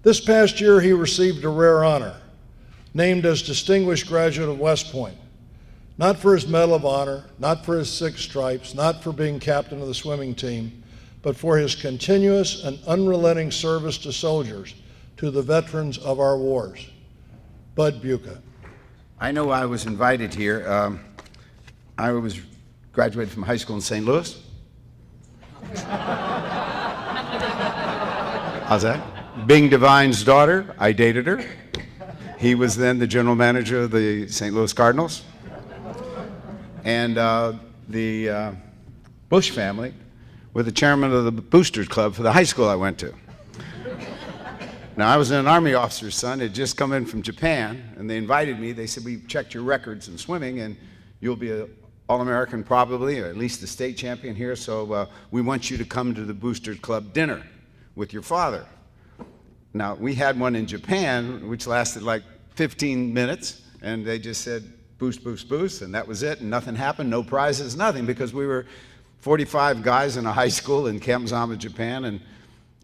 This past year, he received a rare honor, named as Distinguished Graduate of West Point, not for his Medal of Honor, not for his 6 stripes, not for being captain of the swimming team, but for his continuous and unrelenting service to soldiers, to the veterans of our wars. Bud Bucha. I know I was invited here. I was graduated from high school in St. Louis. How's that? Bing Devine's daughter, I dated her. He was then the general manager of the St. Louis Cardinals. And the Bush family were the chairman of the Boosters Club for the high school I went to. Now, I was an Army officer's son, had just come in from Japan, and they invited me. They said, we've checked your records in swimming, and you'll be an All-American probably, or at least the state champion here, so we want you to come to the Boosters Club dinner with your father. Now, we had one in Japan, which lasted like 15 minutes, and they just said, boost, boost, boost, and that was it, and nothing happened, no prizes, nothing, because we were 45 guys in a high school in Camp Zama, Japan, and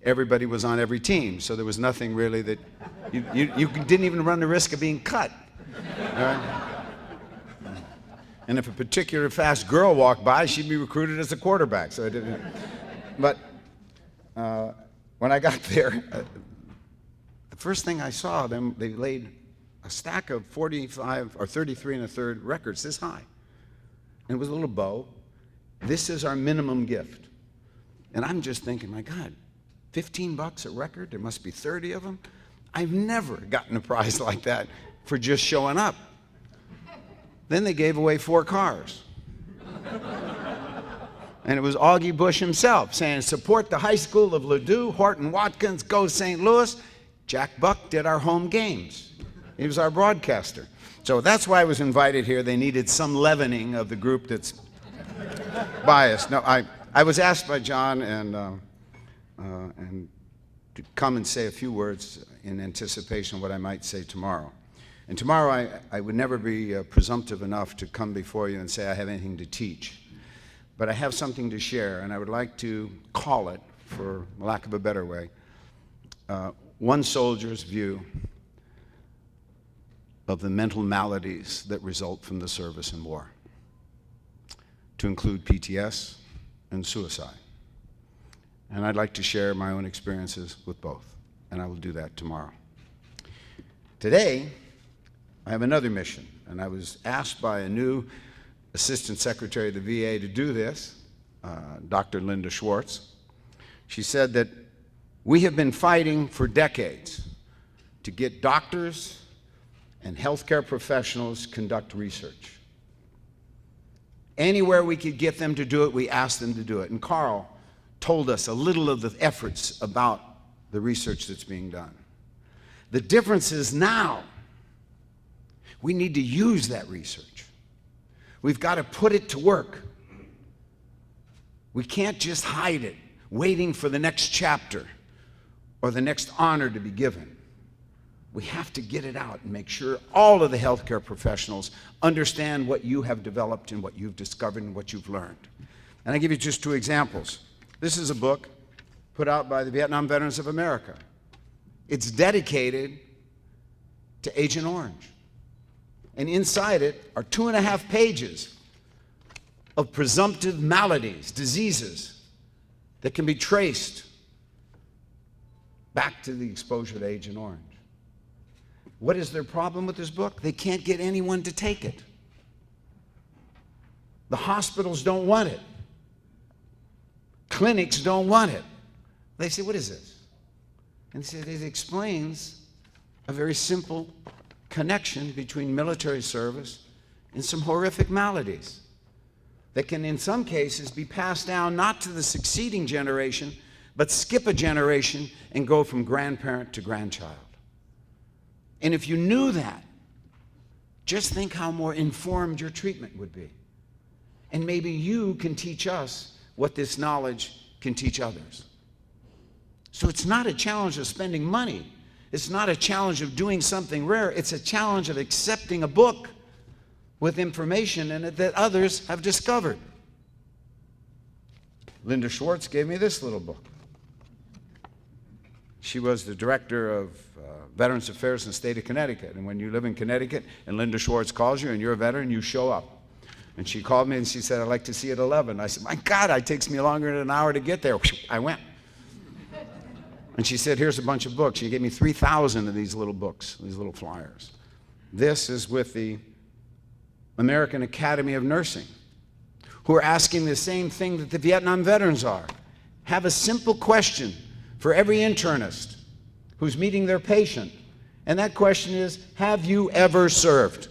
everybody was on every team, so there was nothing really that, you didn't even run the risk of being cut. All right? And if a particular fast girl walked by, she'd be recruited as a quarterback, so I didn't. But when I got there, the first thing I saw, they laid a stack of 45 or 33 1/3 records this high. And it was a little bow. This is our minimum gift. And I'm just thinking, my God, $15 a record? There must be 30 of them? I've never gotten a prize like that for just showing up. Then they gave away 4 cars. And it was Augie Bush himself saying, support the high school of Ladue, Horton Watkins, go St. Louis. Jack Buck did our home games. He was our broadcaster. So that's why I was invited here. They needed some leavening of the group that's biased. No, I was asked by John and to come and say a few words in anticipation of what I might say tomorrow. And tomorrow I would never be presumptive enough to come before you and say I have anything to teach. But I have something to share, and I would like to call it, for lack of a better way, one soldier's view of the mental maladies that result from the service in war, to include PTS and suicide. And I'd like to share my own experiences with both, and I will do that tomorrow. Today, I have another mission, and I was asked by a new Assistant Secretary of the VA to do this, Dr. Linda Schwartz. She said that we have been fighting for decades to get doctors and healthcare professionals conduct research. Anywhere we could get them to do it, we asked them to do it. And Carl told us a little of the efforts about the research that's being done. The difference is now we need to use that research. We've got to put it to work. We can't just hide it, waiting for the next chapter or the next honor to be given. We have to get it out and make sure all of the healthcare professionals understand what you have developed and what you've discovered and what you've learned. And I give you just 2 examples. This is a book put out by the Vietnam Veterans of America. It's dedicated to Agent Orange. And inside it are 2.5 pages of presumptive maladies, diseases that can be traced back to the exposure to Agent Orange. What is their problem with this book? They can't get anyone to take it. The hospitals don't want it. Clinics don't want it. They say, what is this? And so it explains a very simple connection between military service and some horrific maladies that can, in some cases, be passed down not to the succeeding generation, but skip a generation and go from grandparent to grandchild. And if you knew that, just think how more informed your treatment would be. And maybe you can teach us what this knowledge can teach others. So it's not a challenge of spending money. It's not a challenge of doing something rare. It's a challenge of accepting a book with information in it that others have discovered. Linda Schwartz gave me this little book. She was the director of Veterans Affairs in the state of Connecticut. And when you live in Connecticut and Linda Schwartz calls you and you're a veteran, you show up. And she called me and she said, I'd like to see you at 11. I said, my God, it takes me longer than an hour to get there. I went. And she said, here's a bunch of books. She gave me 3,000 of these little books, these little flyers. This is with the American Academy of Nursing, who are asking the same thing that the Vietnam veterans are. Have a simple question for every internist who's meeting their patient. And that question is, have you ever served?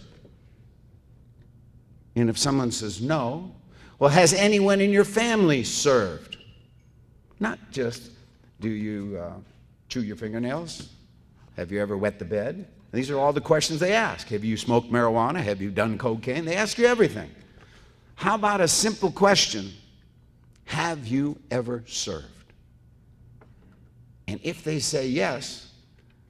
And if someone says no, well, has anyone in your family served? Not just, do you chew your fingernails? Have you ever wet the bed? These are all the questions they ask. Have you smoked marijuana? Have you done cocaine? They ask you everything. How about a simple question? Have you ever served? And if they say yes,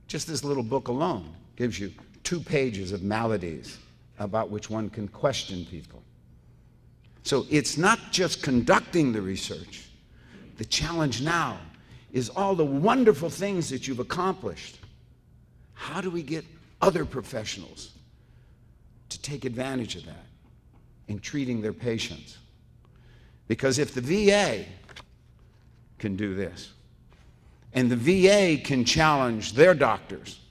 just this little book alone gives you 2 pages of maladies about which one can question people. So it's not just conducting the research. The challenge now is all the wonderful things that you've accomplished. How do we get other professionals to take advantage of that in treating their patients? Because if the VA can do this, and the VA can challenge their doctors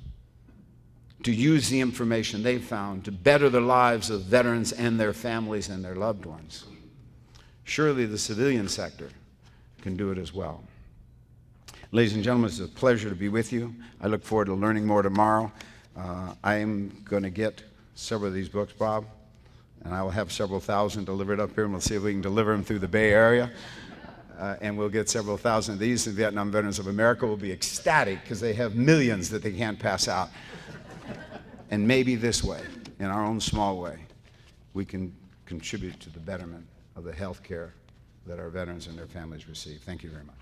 to use the information they've found to better the lives of veterans and their families and their loved ones, surely the civilian sector can do it as well. Ladies and gentlemen, it's a pleasure to be with you. I look forward to learning more tomorrow. I'm going to get several of these books, Bob, and I will have several thousand delivered up here, and we'll see if we can deliver them through the Bay Area. And we'll get several thousand of these. The Vietnam Veterans of America will be ecstatic because they have millions that they can't pass out. And maybe this way, in our own small way, we can contribute to the betterment of the health care that our veterans and their families receive. Thank you very much.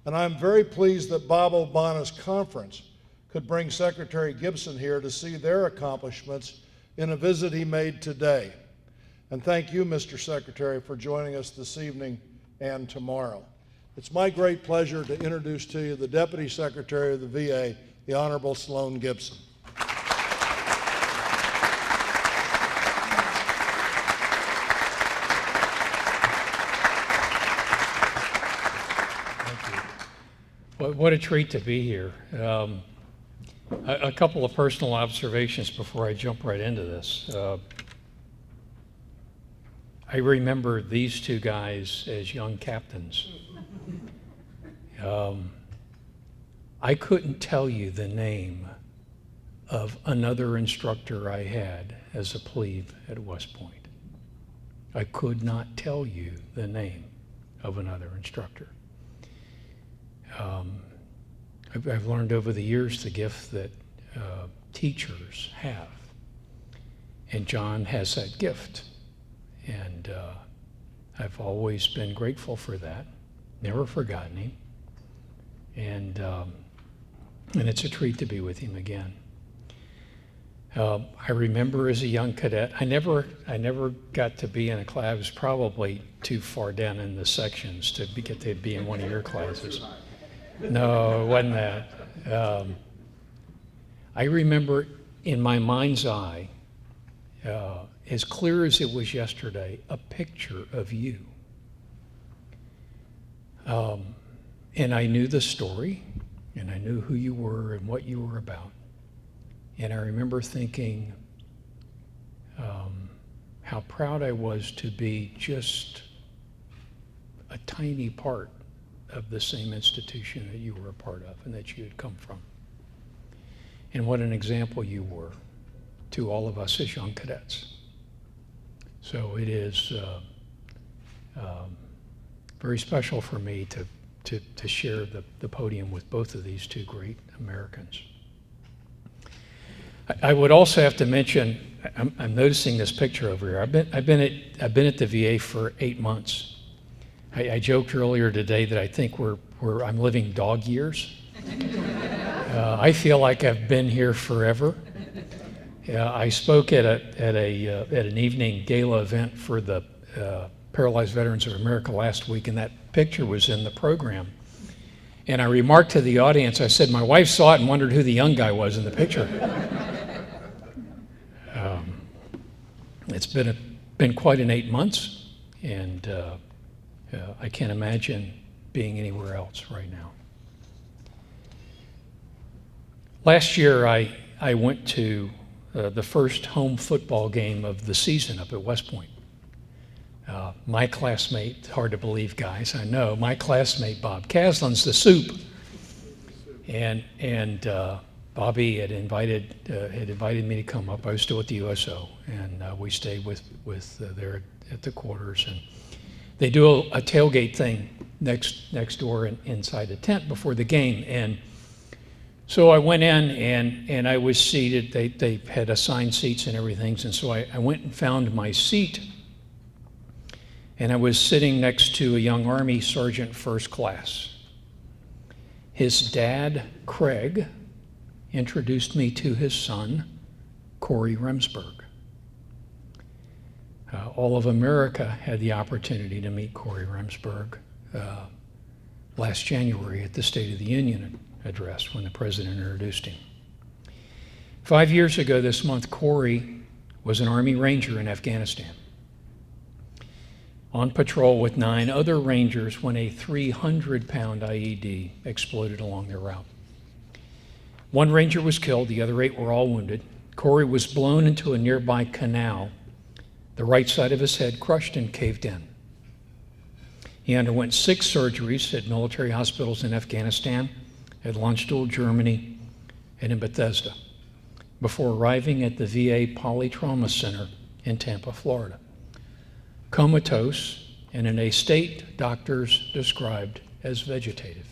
And I'm very pleased that Bob Obama's conference could bring Secretary Gibson here to see their accomplishments in a visit he made today. And thank you, Mr. Secretary, for joining us this evening and tomorrow. It's my great pleasure to introduce to you the Deputy Secretary of the VA, the Honorable Sloan Gibson. What a treat to be here. A couple of personal observations before I jump right into this. I remember these 2 guys as young captains. I couldn't tell you the name of another instructor I had as a plebe at West Point. I could not tell you the name of another instructor. I've learned over the years the gift that teachers have, and John has that gift, and I've always been grateful for that, never forgotten him, and it's a treat to be with him again. I remember as a young cadet, I never got to be in a class. I was probably too far down in the sections to get to be in one of your classes. No, it wasn't that. I remember in my mind's eye, as clear as it was yesterday, a picture of you. And I knew the story, and I knew who you were and what you were about. And I remember thinking how proud I was to be just a tiny part of the same institution that you were a part of and that you had come from. And what an example you were to all of us as young cadets. So it is very special for me to share the podium with both of these 2 great Americans. I would also have to mention, I'm noticing this picture over here. I've been at the VA for 8 months. I joked earlier today that I think I'm living dog years. I feel like I've been here forever. I spoke at an evening gala event for the Paralyzed Veterans of America last week, and that picture was in the program. And I remarked to the audience, I said, my wife saw it and wondered who the young guy was in the picture. It's been quite an 8 months, and I can't imagine being anywhere else right now. Last year, I went to the first home football game of the season up at West Point. My classmate, hard to believe, guys, I know, my classmate Bob Caslin's the soup, and Bobby had invited me to come up. I was still at the USO, and we stayed with there at the quarters, and they do a tailgate thing next door inside the tent before the game, and so I went in and I was seated. They had assigned seats and everything, and so I went and found my seat. And I was sitting next to a young Army sergeant first class. His dad, Craig, introduced me to his son, Corey Remsburg. All of America had the opportunity to meet Corey Remsburg last January at the State of the Union address when the president introduced him. 5 years ago this month, Corey was an Army Ranger in Afghanistan, on patrol with 9 other Rangers when a 300-pound IED exploded along their route. 1 Ranger was killed, the other 8 were all wounded. Corey was blown into a nearby canal. The right side of his head crushed and caved in. He underwent 6 surgeries at military hospitals in Afghanistan, at Landstuhl, Germany, and in Bethesda, before arriving at the VA Polytrauma Center in Tampa, Florida. Comatose and in a state doctors described as vegetative.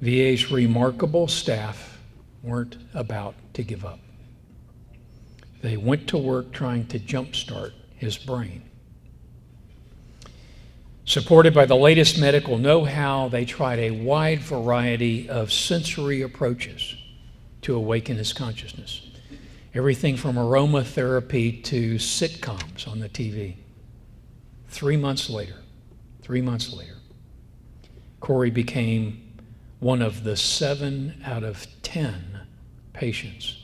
VA's remarkable staff weren't about to give up. They went to work trying to jumpstart his brain. Supported by the latest medical know-how, they tried a wide variety of sensory approaches to awaken his consciousness. Everything from aromatherapy to sitcoms on the TV. 3 months later, Corey became one of the 7 out of 10 patients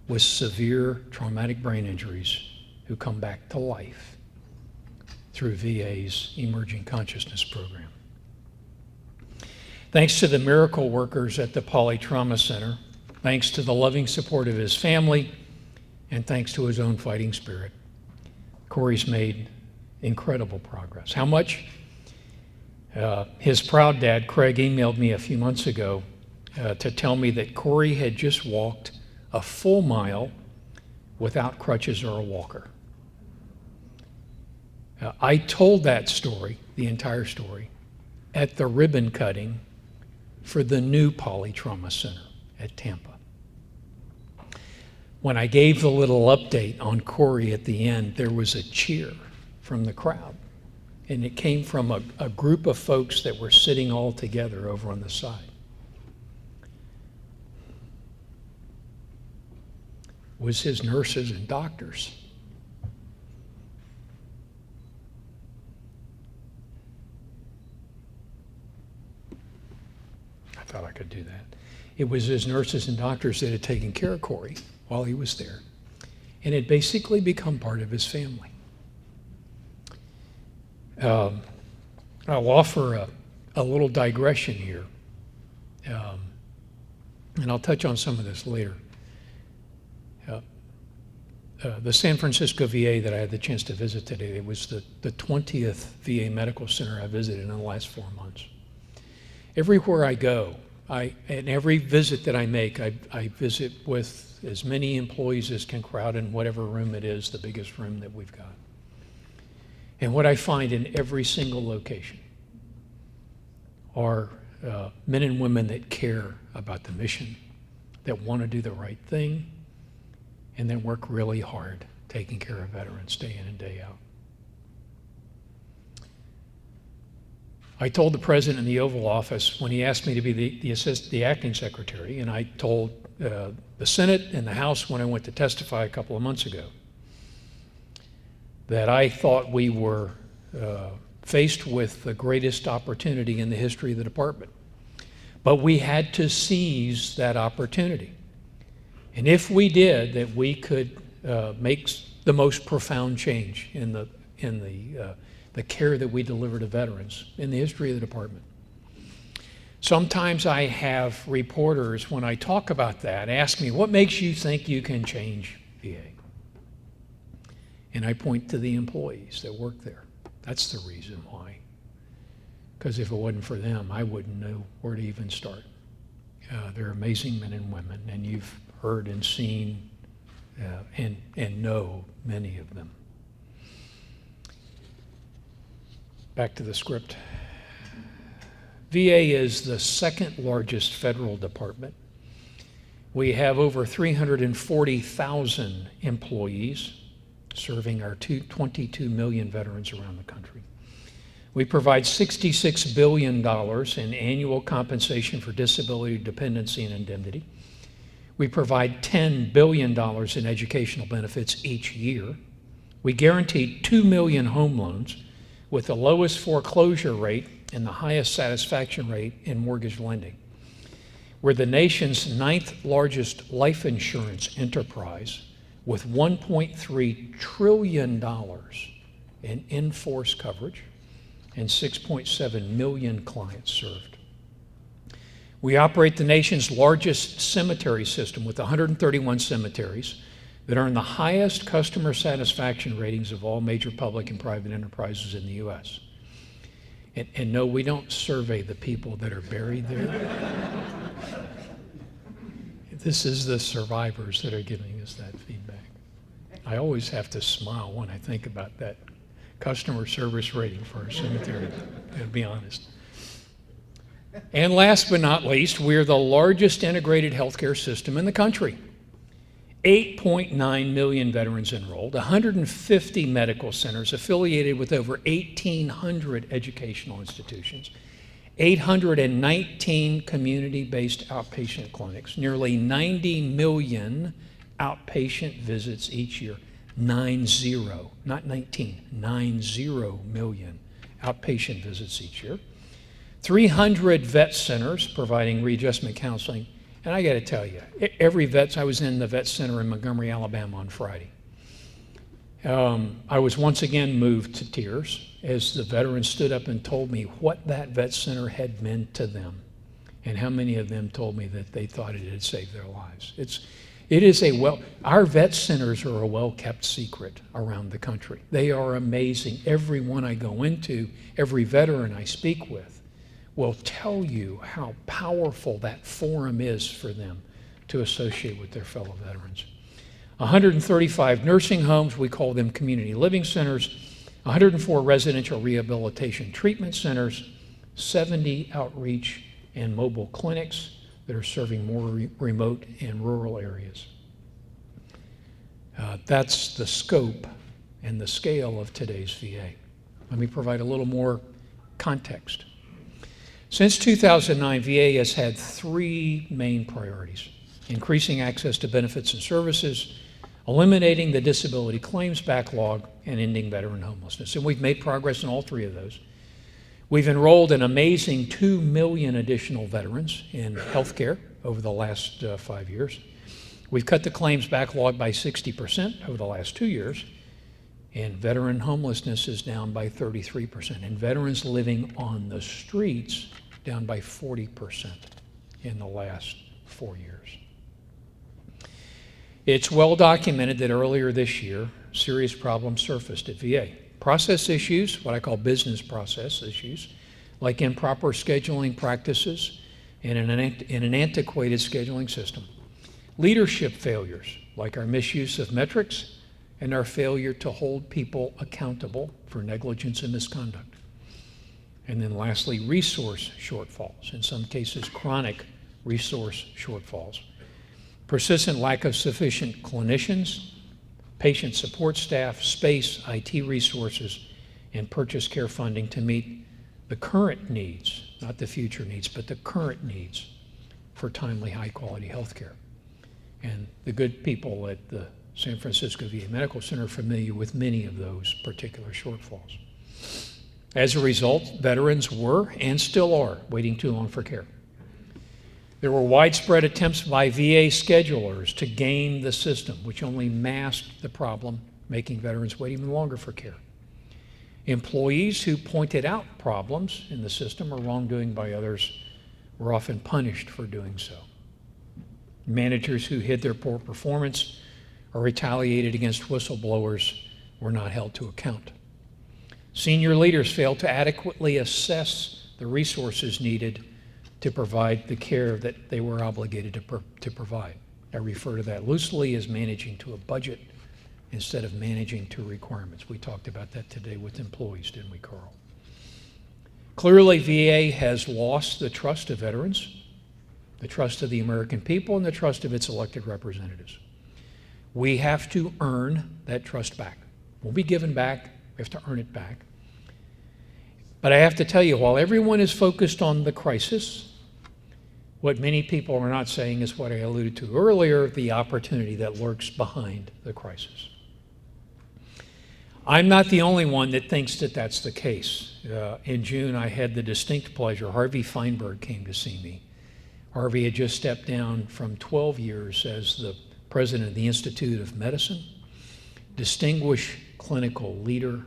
with severe traumatic brain injuries who come back to life through VA's Emerging Consciousness Program. Thanks to the miracle workers at the Polytrauma Center, thanks to the loving support of his family, and thanks to his own fighting spirit, Corey's made incredible progress. How much? His proud dad, Craig, emailed me a few months ago to tell me that Corey had just walked a full mile without crutches or a walker. I told that story, the entire story, at the ribbon cutting for the new Polytrauma Center at Tampa. When I gave the little update on Corey at the end, there was a cheer from the crowd. And it came from a group of folks that were sitting all together over on the side. It was his nurses and doctors. I thought I could do that. It was his nurses and doctors that had taken care of Corey while he was there, and had basically become part of his family. I'll offer a little digression here, and I'll touch on some of this later. The San Francisco VA that I had the chance to visit today, it was the 20th VA Medical Center I visited in the last 4 months. Everywhere I go, and every visit that I make, I visit with as many employees as can crowd in whatever room it is, the biggest room that we've got. And what I find in every single location are men and women that care about the mission, that want to do the right thing, and that work really hard taking care of veterans day in and day out. I told the president in the Oval Office when he asked me to be the acting secretary, and I told the Senate and the House when I went to testify a couple of months ago, that I thought we were faced with the greatest opportunity in the history of the department. But we had to seize that opportunity. And if we did, that we could make the most profound change in the care that we deliver to veterans in the history of the department. Sometimes I have reporters, when I talk about that, ask me, what makes you think you can change VA? And I point to the employees that work there. That's the reason why. Because if it wasn't for them, I wouldn't know where to even start. They're amazing men and women, and you've heard and seen and know many of them. Back to the script. VA is the second largest federal department. We have over 340,000 employees serving our 22 million veterans around the country. We provide $66 billion in annual compensation for disability, dependency, and indemnity. We provide $10 billion in educational benefits each year. We guarantee 2 million home loans with the lowest foreclosure rate and the highest satisfaction rate in mortgage lending. We're the nation's 9th largest life insurance enterprise with $1.3 trillion in in-force coverage and 6.7 million clients served. We operate the nation's largest cemetery system with 131 cemeteries that earn the highest customer satisfaction ratings of all major public and private enterprises in the U.S. And no, we don't survey the people that are buried there. This is the survivors that are giving us that feedback. I always have to smile when I think about that customer service rating for our cemetery, to be honest. And last but not least, we're the largest integrated healthcare system in the country. 8.9 million veterans enrolled, 150 medical centers affiliated with over 1,800 educational institutions, 819 community-based outpatient clinics, nearly 90 million outpatient visits each year. 90, not 19, 90 million outpatient visits each year. 300 vet centers providing readjustment counseling. And I got to tell you, I was in the vet center in Montgomery, Alabama on Friday. I was once again moved to tears as the veterans stood up and told me what that vet center had meant to them and how many of them told me that they thought it had saved their lives. Our vet centers are a well-kept secret around the country. They are amazing. Every one I go into, every veteran I speak with, will tell you how powerful that forum is for them to associate with their fellow veterans. 135 nursing homes, we call them community living centers, 104 residential rehabilitation treatment centers, 70 outreach and mobile clinics that are serving more remote and rural areas. That's the scope and the scale of today's VA. Let me provide a little more context. Since 2009, VA has had 3 main priorities: increasing access to benefits and services, eliminating the disability claims backlog, and ending veteran homelessness. And we've made progress in all 3 of those. We've enrolled an amazing 2 million additional veterans in healthcare over the last 5 years. We've cut the claims backlog by 60% over the last 2 years, and veteran homelessness is down by 33%, and veterans living on the streets down by 40% in the last 4 years. It's well documented that earlier this year, serious problems surfaced at VA. Process issues, what I call business process issues, like improper scheduling practices and an antiquated scheduling system. Leadership failures, like our misuse of metrics and our failure to hold people accountable for negligence and misconduct. And then lastly, resource shortfalls, in some cases chronic resource shortfalls. Persistent lack of sufficient clinicians, patient support staff, space, IT resources, and purchase care funding to meet the current needs, not the future needs, but the current needs for timely, high-quality health care. And the good people at the San Francisco VA Medical Center are familiar with many of those particular shortfalls. As a result, veterans were and still are waiting too long for care. There were widespread attempts by VA schedulers to game the system, which only masked the problem, making veterans wait even longer for care. Employees who pointed out problems in the system or wrongdoing by others were often punished for doing so. Managers who hid their poor performance or retaliated against whistleblowers were not held to account. Senior leaders failed to adequately assess the resources needed to provide the care that they were obligated to provide. I refer to that loosely as managing to a budget instead of managing to requirements. We talked about that today with employees, didn't we, Carl? Clearly, VA has lost the trust of veterans, the trust of the American people, and the trust of its elected representatives. We have to earn that trust back. It won't be given back. We have to earn it back. But I have to tell you, while everyone is focused on the crisis, what many people are not saying is what I alluded to earlier, the opportunity that lurks behind the crisis. I'm not the only one that thinks that that's the case. In June, I had the distinct pleasure, Harvey Feinberg came to see me. Harvey had just stepped down from 12 years as the president of the Institute of Medicine, distinguished clinical leader.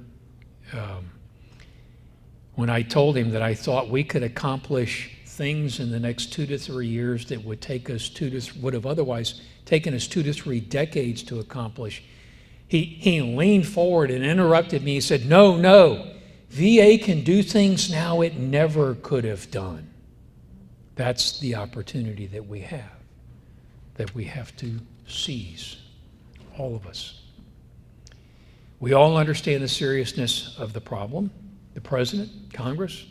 When I told him that I thought we could accomplish things in the next 2 to 3 years that would would have otherwise taken us 2 to 3 decades to accomplish, he leaned forward and interrupted me. He said, no, VA can do things now it never could have done. That's the opportunity that we have to seize, all of us. We all understand the seriousness of the problem. The President, Congress,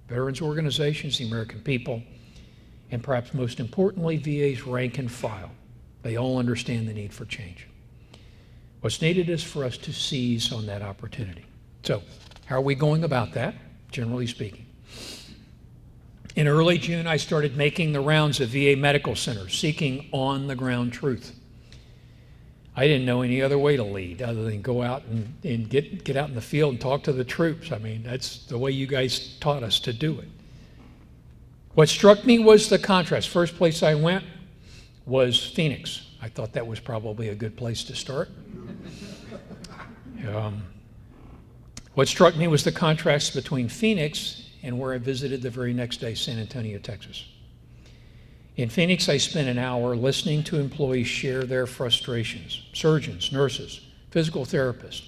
veterans organizations, the American people, and perhaps most importantly, VA's rank and file. They all understand the need for change. What's needed is for us to seize on that opportunity. So, how are we going about that, generally speaking? In early June, I started making the rounds of VA medical centers, seeking on-the-ground truth. I didn't know any other way to lead other than go out and get out in the field and talk to the troops. I mean, that's the way you guys taught us to do it. What struck me was the contrast. First place I went was Phoenix. I thought that was probably a good place to start. What struck me was the contrast between Phoenix and where I visited the very next day, San Antonio, Texas. In Phoenix, I spent an hour listening to employees share their frustrations. Surgeons, nurses, physical therapists,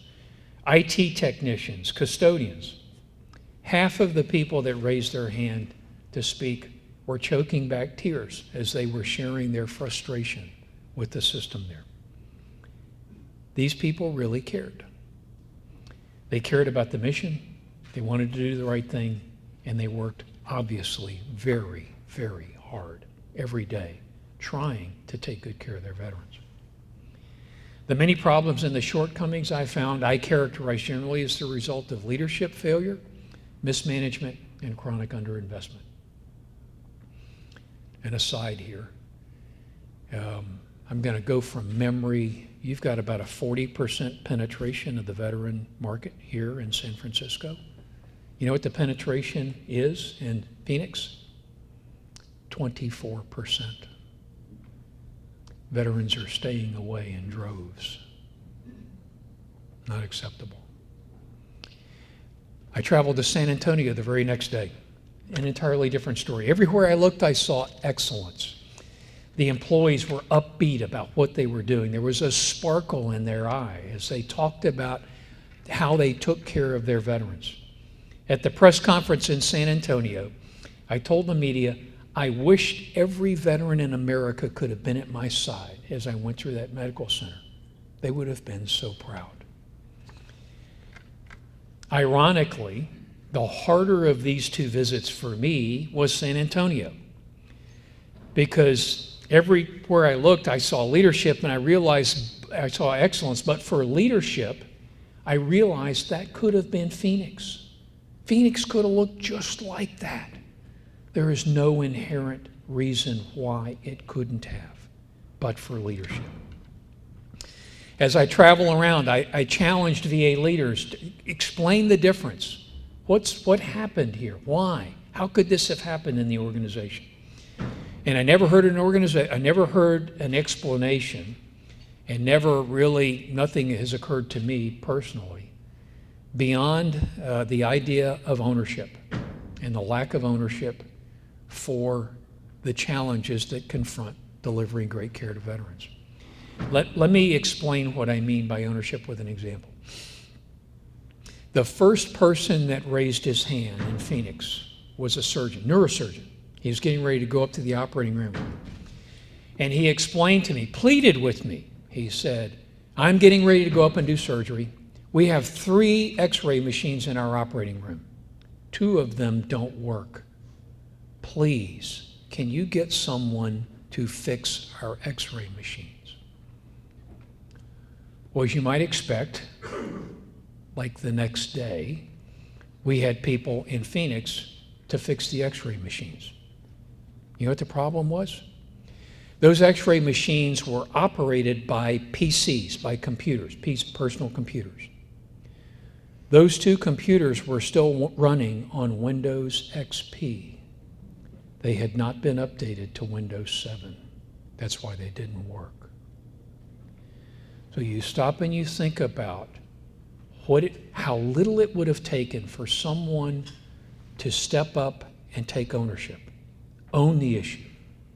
IT technicians, custodians. Half of the people that raised their hand to speak were choking back tears as they were sharing their frustration with the system there. These people really cared. They cared about the mission, they wanted to do the right thing, and they worked obviously very, very hard every day, trying to take good care of their veterans. The many problems and the shortcomings I found, I characterize generally as the result of leadership failure, mismanagement, and chronic underinvestment. An aside here, I'm going to go from memory. You've got about a 40% penetration of the veteran market here in San Francisco. You know what the penetration is in Phoenix? 24%. Veterans are staying away in droves. Not acceptable. I traveled to San Antonio the very next day. An entirely different story. Everywhere I looked, I saw excellence. The employees were upbeat about what they were doing. There was a sparkle in their eye as they talked about how they took care of their veterans. At the press conference in San Antonio, I told the media, I wished every veteran in America could have been at my side as I went through that medical center. They would have been so proud. Ironically, the harder of these two visits for me was San Antonio, because everywhere I looked, I saw leadership and I realized I saw excellence, but for leadership, I realized that could have been Phoenix. Phoenix could have looked just like that. There is no inherent reason why it couldn't have, but for leadership. As I travel around, I challenged VA leaders to explain the difference What happened here? Why? How could this have happened in the organization? And I never heard an explanation, and nothing has occurred to me personally beyond the idea of ownership and the lack of ownership for the challenges that confront delivering great care to veterans. Let me explain what I mean by ownership with an example. The first person that raised his hand in Phoenix was a surgeon, neurosurgeon. He was getting ready to go up to the operating room. And he explained to me, pleaded with me. He said, I'm getting ready to go up and do surgery. We have 3 x-ray machines in our operating room. 2 of them don't work. Please, can you get someone to fix our x-ray machines? Well, as you might expect, like the next day, we had people in Phoenix to fix the x-ray machines. You know what the problem was? Those x-ray machines were operated by PCs, by computers, personal computers. Those 2 computers were still running on Windows XP. They had not been updated to Windows 7. That's why they didn't work. So you stop and you think about how little it would have taken for someone to step up and take ownership, own the issue,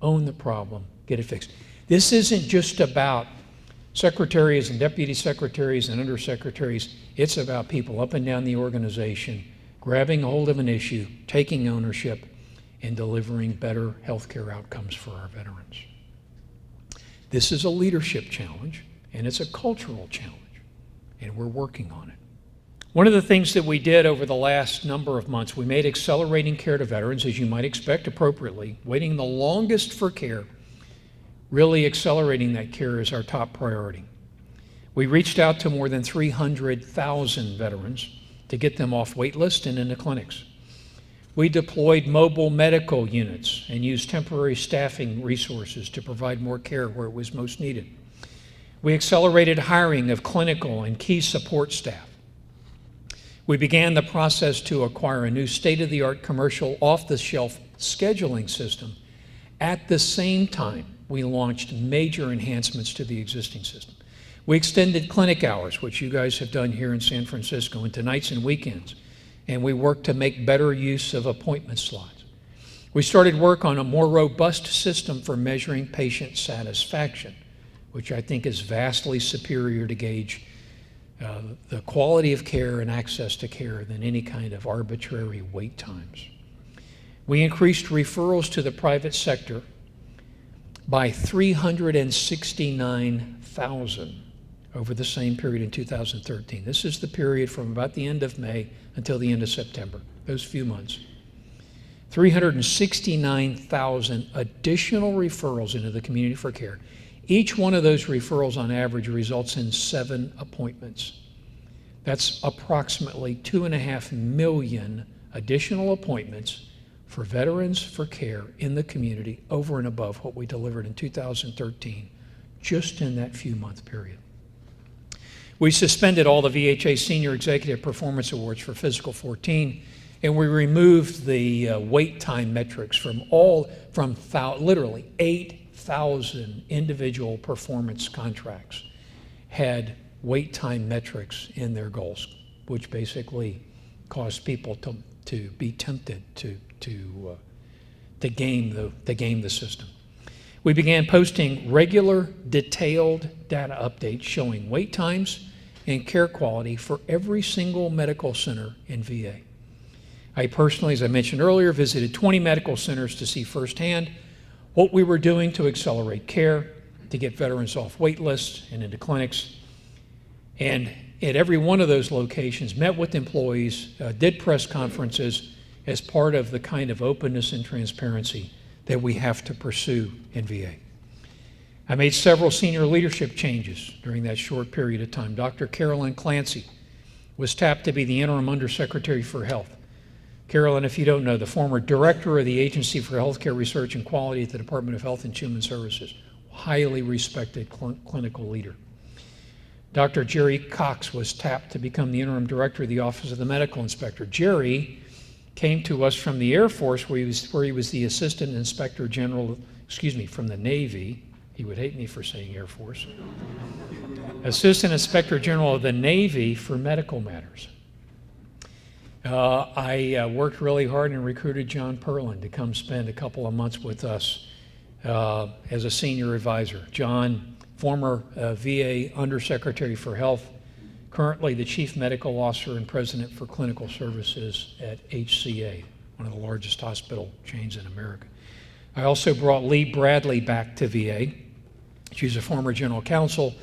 own the problem, get it fixed. This isn't just about secretaries and deputy secretaries and undersecretaries. It's about people up and down the organization grabbing hold of an issue, taking ownership, and delivering better healthcare outcomes for our veterans. This is a leadership challenge, and it's a cultural challenge, and we're working on it. One of the things that we did over the last number of months, we made accelerating care to veterans, as you might expect appropriately, waiting the longest for care. Really accelerating that care is our top priority. We reached out to more than 300,000 veterans to get them off wait lists and into clinics. We deployed mobile medical units and used temporary staffing resources to provide more care where it was most needed. We accelerated hiring of clinical and key support staff. We began the process to acquire a new state-of-the-art commercial off-the-shelf scheduling system. At the same time, we launched major enhancements to the existing system. We extended clinic hours, which you guys have done here in San Francisco, into nights and weekends, and we worked to make better use of appointment slots. We started work on a more robust system for measuring patient satisfaction, which I think is vastly superior to gauge the quality of care and access to care than any kind of arbitrary wait times. We increased referrals to the private sector by 369,000 over the same period in 2013. This is the period from about the end of May until the end of September, those few months. 369,000 additional referrals into the community for care. Each one of those referrals on average results in 7 appointments. That's approximately 2.5 million additional appointments for veterans for care in the community over and above what we delivered in 2013, just in that few month period. We suspended all the VHA Senior Executive Performance Awards for fiscal 14, and we removed the wait time metrics from literally 8,000 individual performance contracts had wait time metrics in their goals, which basically caused people to be tempted to game the system. We began posting regular, detailed data updates showing wait times and care quality for every single medical center in VA. I personally, as I mentioned earlier, visited 20 medical centers to see firsthand what we were doing to accelerate care, to get veterans off wait lists and into clinics. And at every one of those locations, met with employees, did press conferences as part of the kind of openness and transparency that we have to pursue in VA. I made several senior leadership changes during that short period of time. Dr. Carolyn Clancy was tapped to be the interim Undersecretary for Health. Carolyn, if you don't know, the former Director of the Agency for Healthcare Research and Quality at the Department of Health and Human Services, highly respected clinical leader. Dr. Jerry Cox was tapped to become the interim director of the Office of the Medical Inspector. Jerry came to us from the Air Force, where he was the Assistant Inspector General, from the Navy. He would hate me for saying Air Force. Assistant Inspector General of the Navy for medical matters. I worked really hard and recruited John Perlin to come spend a couple of months with us as a senior advisor. John, former VA Undersecretary for Health, currently the Chief Medical Officer and President for Clinical Services at HCA, one of the largest hospital chains in America. I also brought Lee Bradley back to VA. She's a former general counsel.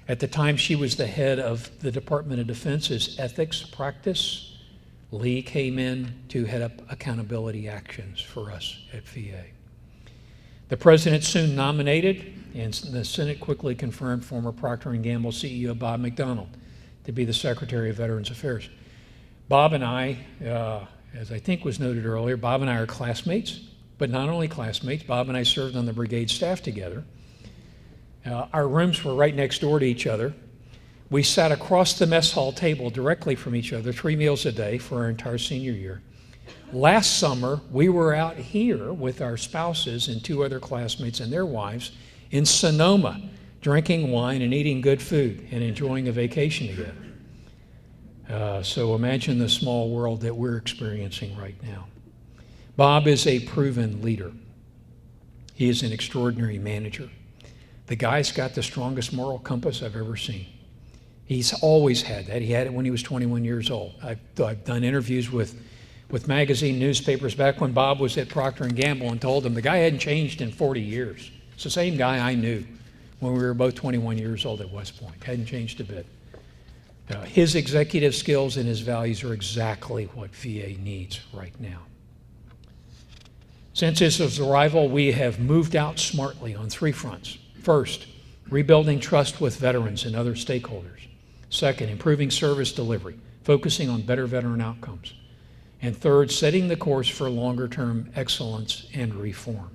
At the time, she was the head of the Department of Defense's ethics practice. Lee came in to head up accountability actions for us at VA. The President soon nominated, and the Senate quickly confirmed, former Procter & Gamble CEO Bob McDonald to be the Secretary of Veterans Affairs. Bob and I, as I think was noted earlier, Bob and I are classmates, but not only classmates. Bob and I served on the brigade staff together. Our rooms were right next door to each other. We sat across the mess hall table directly from each other, 3 meals a day for our entire senior year. Last summer, we were out here with our spouses and 2 other classmates and their wives in Sonoma, drinking wine and eating good food and enjoying a vacation together. So imagine the small world that we're experiencing right now. Bob is a proven leader. He is an extraordinary manager. The guy's got the strongest moral compass I've ever seen. He's always had that. He had it when he was 21 years old. I've done interviews with magazine newspapers back when Bob was at Procter & Gamble and told them the guy hadn't changed in 40 years. It's the same guy I knew when we were both 21 years old at West Point. Hadn't changed a bit. His executive skills and his values are exactly what VA needs right now. Since his arrival, we have moved out smartly on 3 fronts. First, rebuilding trust with veterans and other stakeholders. Second, improving service delivery, focusing on better veteran outcomes. And third, setting the course for longer-term excellence and reform.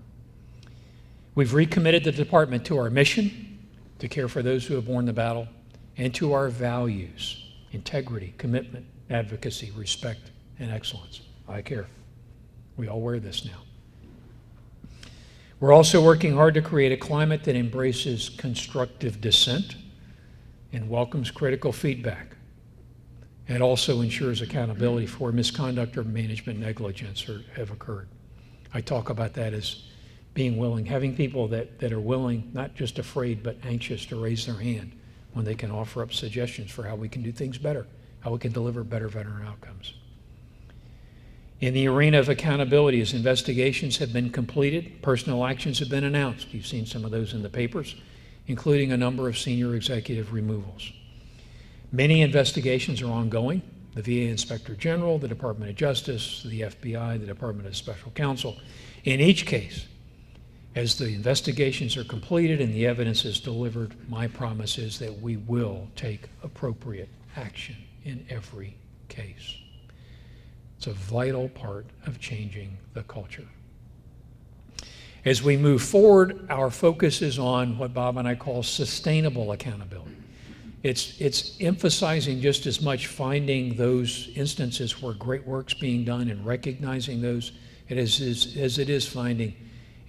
We've recommitted the department to our mission, to care for those who have borne the battle, and to our values, integrity, commitment, advocacy, respect, and excellence. I care. We all wear this now. We're also working hard to create a climate that embraces constructive dissent and welcomes critical feedback, and also ensures accountability for misconduct or management negligence have occurred. I talk about that as being willing, having people that are willing, not just afraid, but anxious to raise their hand when they can offer up suggestions for how we can do things better, how we can deliver better veteran outcomes. In the arena of accountability, as investigations have been completed, personal actions have been announced. You've seen some of those in the papers, including a number of senior executive removals. Many investigations are ongoing. The VA Inspector General, the Department of Justice, the FBI, the Department of Special Counsel. In each case, as the investigations are completed and the evidence is delivered, my promise is that we will take appropriate action in every case. It's a vital part of changing the culture. As we move forward, our focus is on what Bob and I call sustainable accountability. It's emphasizing just as much finding those instances where great work's being done and recognizing those as it is finding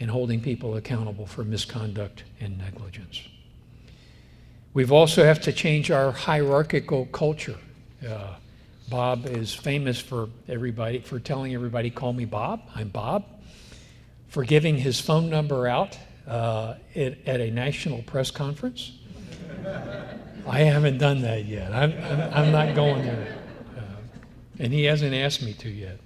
and holding people accountable for misconduct and negligence. We've also have to change our hierarchical culture. Bob is famous for telling everybody, call me Bob, I'm Bob, for giving his phone number out at a national press conference. I haven't done that yet. I'm not going there. And he hasn't asked me to yet.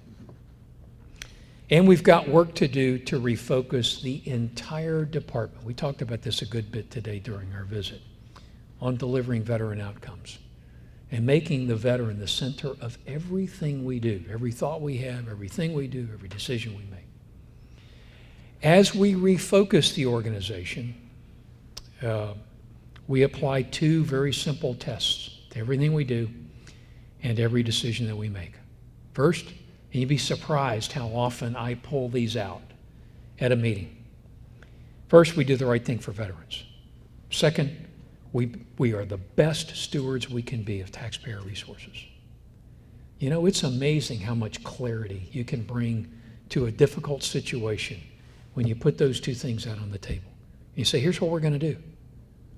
And we've got work to do to refocus the entire department. We talked about this a good bit today during our visit on delivering veteran outcomes and making the veteran the center of everything we do, every thought we have, everything we do, every decision we make. As we refocus the organization, we apply 2 very simple tests to everything we do and every decision that we make. First, and you'd be surprised how often I pull these out at a meeting. First, we do the right thing for veterans. Second, We are the best stewards we can be of taxpayer resources. You know, it's amazing how much clarity you can bring to a difficult situation when you put those two things out on the table. You say, here's what we're going to do.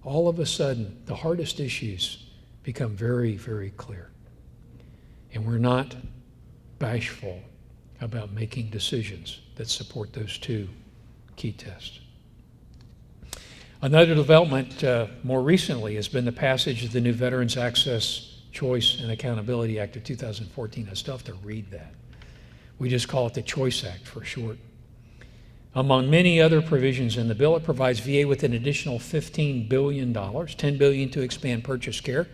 All of a sudden, the hardest issues become very, very clear. And we're not bashful about making decisions that support those two key tests. Another development more recently has been the passage of the new Veterans Access, Choice, and Accountability Act of 2014. I still have to read that. We just call it the Choice Act for short. Among many other provisions in the bill, it provides VA with an additional $15 billion, $10 billion to expand purchase care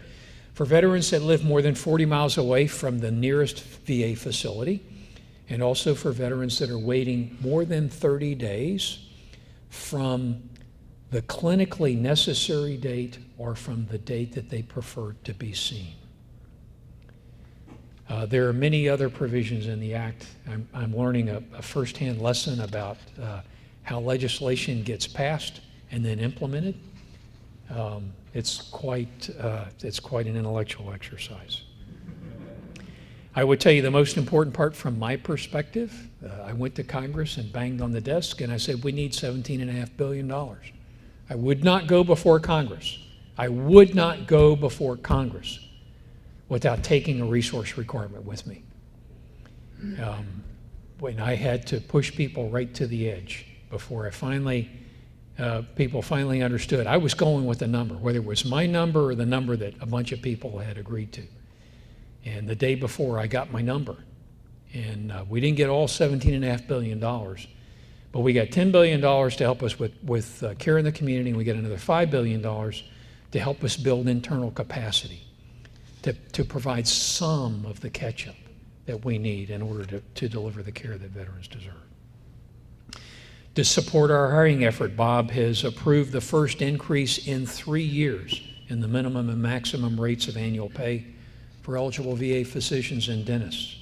for veterans that live more than 40 miles away from the nearest VA facility, and also for veterans that are waiting more than 30 days from the clinically necessary date or from the date that they prefer to be seen. There are many other provisions in the Act. I'm learning a firsthand lesson about how legislation gets passed and then implemented. It's quite an intellectual exercise. I would tell you the most important part from my perspective, I went to Congress and banged on the desk and I said, we need $17.5 billion. I would not go before Congress. I would not go before Congress without taking a resource requirement with me. When I had to push people right to the edge before people finally understood, I was going with a number, whether it was my number or the number that a bunch of people had agreed to. And the day before, I got my number. And we didn't get all $17.5 billion, but we got $10 billion to help us with care in the community, and we got another $5 billion to help us build internal capacity, to provide some of the catch-up that we need in order to deliver the care that veterans deserve. To support our hiring effort, Bob has approved the first increase in 3 years in the minimum and maximum rates of annual pay for eligible VA physicians and dentists.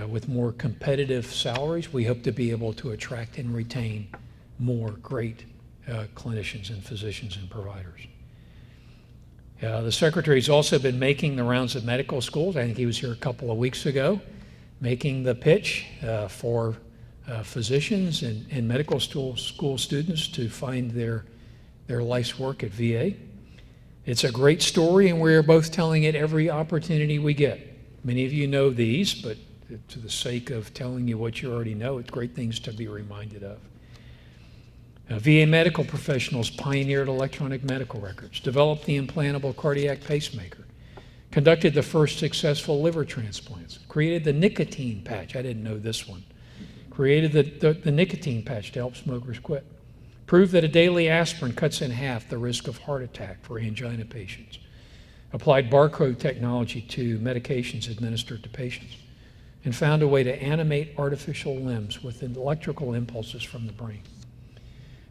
With more competitive salaries, we hope to be able to attract and retain more great clinicians and physicians and providers. The Secretary's also been making the rounds of medical schools. I think he was here a couple of weeks ago, making the pitch for physicians and medical school students to find their life's work at VA. It's a great story, and we are both telling it every opportunity we get. Many of you know these, but to the sake of telling you what you already know, it's great things to be reminded of. VA medical professionals pioneered electronic medical records, developed the implantable cardiac pacemaker, conducted the first successful liver transplants, created the nicotine patch. I didn't know this one. Created the nicotine patch to help smokers quit. Proved that a daily aspirin cuts in half the risk of heart attack for angina patients. Applied barcode technology to medications administered to patients. And found a way to animate artificial limbs with electrical impulses from the brain.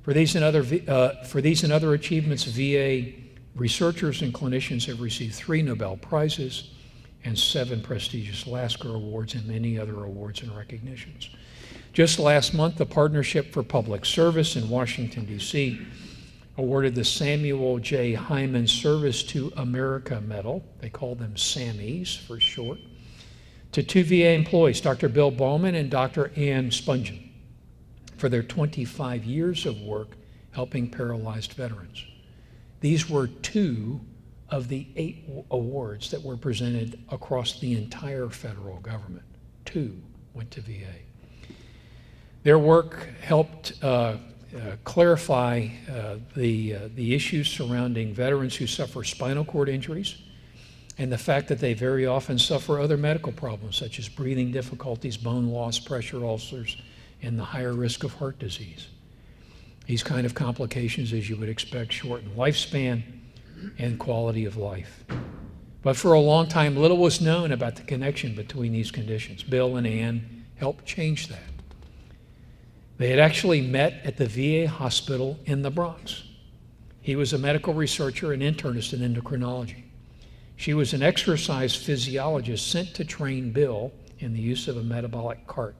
For these and other achievements, VA researchers and clinicians have received 3 Nobel Prizes and 7 prestigious Lasker Awards and many other awards and recognitions. Just last month, the Partnership for Public Service in Washington, D.C. awarded the Samuel J. Hyman Service to America Medal, they call them SAMMYs for short, to 2 VA employees, Dr. Bill Bowman and Dr. Ann Spungen, for their 25 years of work helping paralyzed veterans. These were 2 of the 8 awards that were presented across the entire federal government. 2 went to VA. Their work helped clarify the issues surrounding veterans who suffer spinal cord injuries and the fact that they very often suffer other medical problems such as breathing difficulties, bone loss, pressure ulcers, and the higher risk of heart disease. These kind of complications, as you would expect, shorten lifespan and quality of life. But for a long time, little was known about the connection between these conditions. Bill and Ann helped change that. They had actually met at the VA hospital in the Bronx. He was a medical researcher and internist in endocrinology. She was an exercise physiologist sent to train Bill in the use of a metabolic cart,